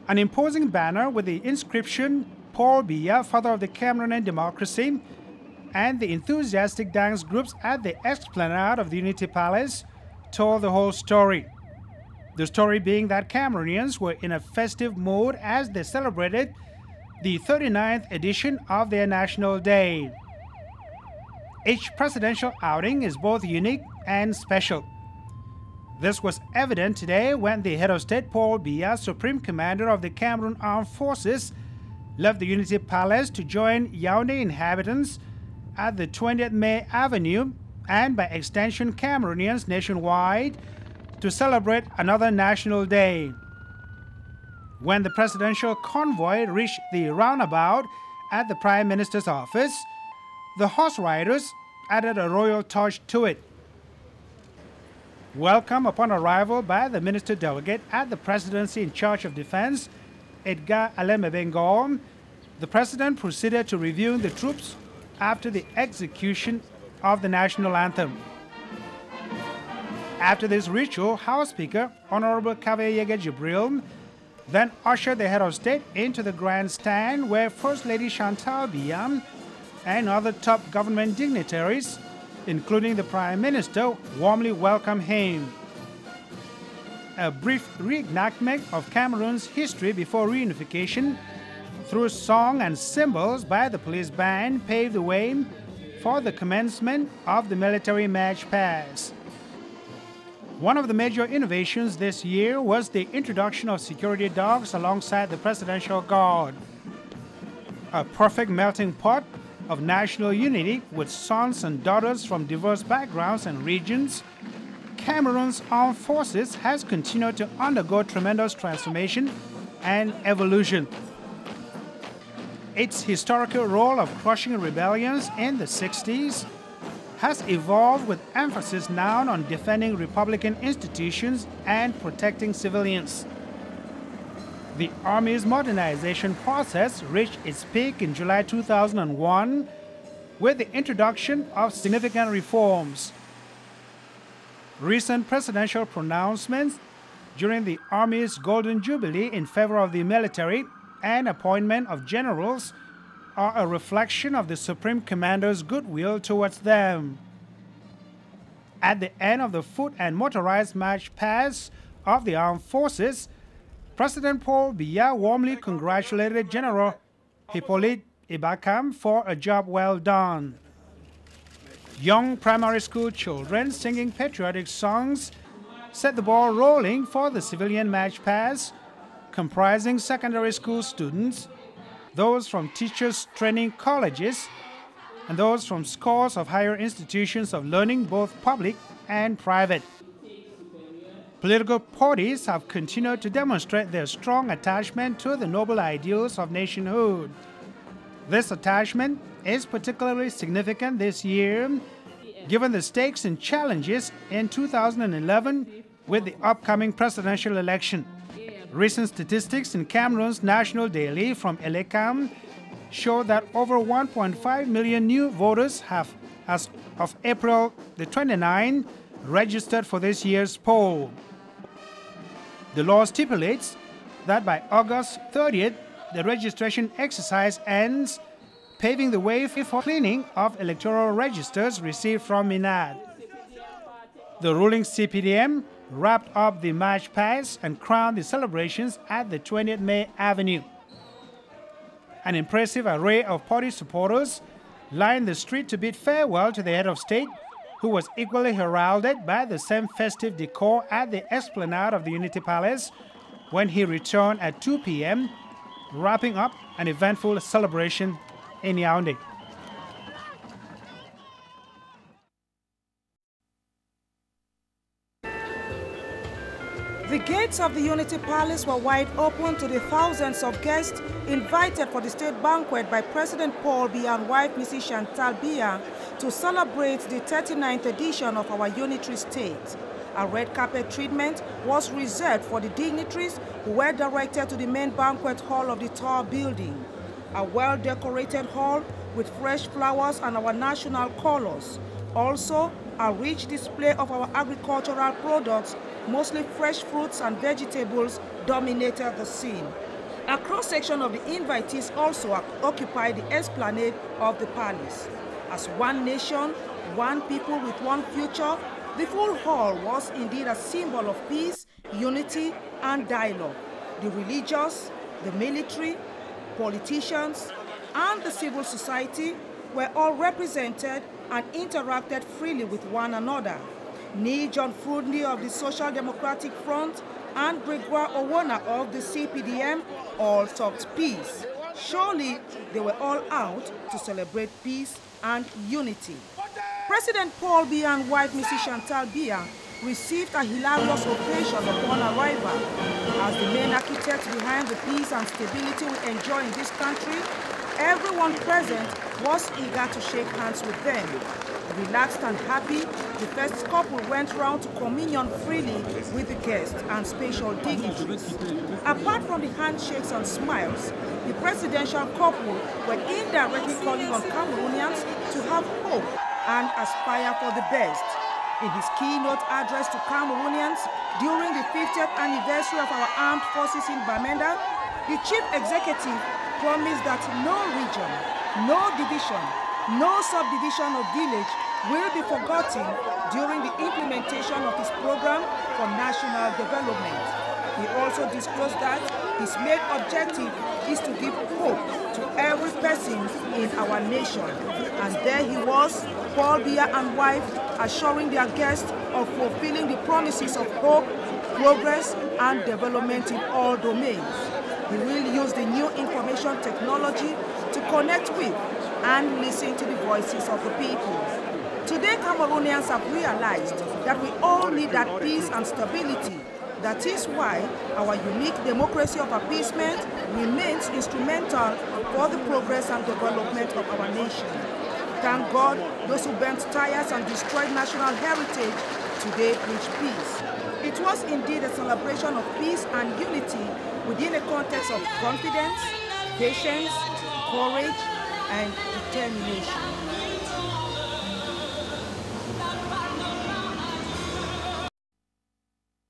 An imposing banner with the inscription, Paul Biya, Father of the Cameroonian Democracy, and the enthusiastic dance groups at the esplanade of the Unity Palace told the whole story. The story being that Cameroonians were in a festive mood as they celebrated the 39th edition of their National Day. Each presidential outing is both unique and special. This was evident today when the head of state, Paul Biya, Supreme Commander of the Cameroon Armed Forces, left the Unity Palace to join Yaoundé inhabitants at the 20th May Avenue and by extension Cameroonians nationwide to celebrate another National Day. When the presidential convoy reached the roundabout at the Prime Minister's office, the horse riders added a royal touch to it. Welcome upon arrival by the Minister Delegate at the Presidency in charge of Defense, Edgar Alain-Bengon, the President proceeded to review the troops after the execution of the national anthem. After this ritual, House Speaker Honorable Kaveh Jibril then ushered the head of state into the grandstand where First Lady Chantal Biya and other top government dignitaries, including the Prime Minister, warmly welcomed him. A brief reenactment of Cameroon's history before reunification through song and cymbals by the police band paved the way for the commencement of the military march past. One of the major innovations this year was the introduction of security dogs alongside the Presidential Guard. A perfect melting pot of national unity with sons and daughters from diverse backgrounds and regions, Cameroon's armed forces has continued to undergo tremendous transformation and evolution. Its historical role of crushing rebellions in the 60s has evolved with emphasis now on defending republican institutions and protecting civilians. The Army's modernization process reached its peak in July 2001 with the introduction of significant reforms. Recent presidential pronouncements during the Army's Golden Jubilee in favor of the military and appointment of generals are a reflection of the Supreme Commander's goodwill towards them. At the end of the foot and motorized march past of the armed forces, President Paul Biya warmly congratulated General Hippolyte Ibakam for a job well done. Young primary school children singing patriotic songs set the ball rolling for the civilian march past, comprising secondary school students, those from teachers' training colleges, and those from scores of higher institutions of learning, both public and private. Political parties have continued to demonstrate their strong attachment to the noble ideals of nationhood. This attachment is particularly significant this year, given the stakes and challenges in 2011 with the upcoming presidential election. Recent statistics in Cameroon's National Daily from Elecam show that over 1.5 million new voters have, as of April the 29th, registered for this year's poll. The law stipulates that by August 30th, the registration exercise ends, paving the way for cleaning of electoral registers received from MINAD. The ruling CPDM wrapped up the march past and crowned the celebrations at the 20th May Avenue. An impressive array of party supporters lined the street to bid farewell to the head of state, who was equally heralded by the same festive decor at the esplanade of the Unity Palace when he returned at 2 p.m., wrapping up an eventful celebration in Yaoundé. The gates of the Unity Palace were wide open to the thousands of guests invited for the state banquet by President Paul Biya and wife Mrs. Chantal Biya to celebrate the 39th edition of our unitary state. A red carpet treatment was reserved for the dignitaries who were directed to the main banquet hall of the tall building. A well-decorated hall with fresh flowers and our national colors. Also, a rich display of our agricultural products, mostly fresh fruits and vegetables, dominated the scene. A cross-section of the invitees also occupied the esplanade of the palace. As one nation, one people with one future, the full hall was indeed a symbol of peace, unity, and dialogue. The religious, the military, politicians, and the civil society were all represented and interacted freely with one another. Ni John Frundi of the Social Democratic Front and Gregoire Owona of the CPDM all talked peace. Surely they were all out to celebrate peace and unity. President Paul Biya and wife Mrs. Chantal Biya received a hilarious ovation upon arrival. As the main architects behind the peace and stability we enjoy in this country, everyone present was eager to shake hands with them. Relaxed and happy, the first couple went round to communion freely with the guests and special dignitaries. Apart from the handshakes and smiles, the presidential couple were indirectly calling on Cameroonians to have hope and aspire for the best. In his keynote address to Cameroonians during the 50th anniversary of our armed forces in Bamenda, the chief executive promised that no region, no division, no subdivision of village will be forgotten during the implementation of his program for national development. He also disclosed that his main objective is to give hope to every person in our nation. And there he was, Paul Biya and wife, assuring their guests of fulfilling the promises of hope, progress, and development in all domains. He will use the new information technology to connect with and listen to the voices of the people. Today, Cameroonians have realized that we all need that peace and stability. That is why our unique democracy of appeasement remains instrumental for the progress and development of our nation. Thank God, those who burnt tires and destroyed national heritage today preach peace. It was indeed a celebration of peace and unity within a context of confidence, patience, courage, and determination.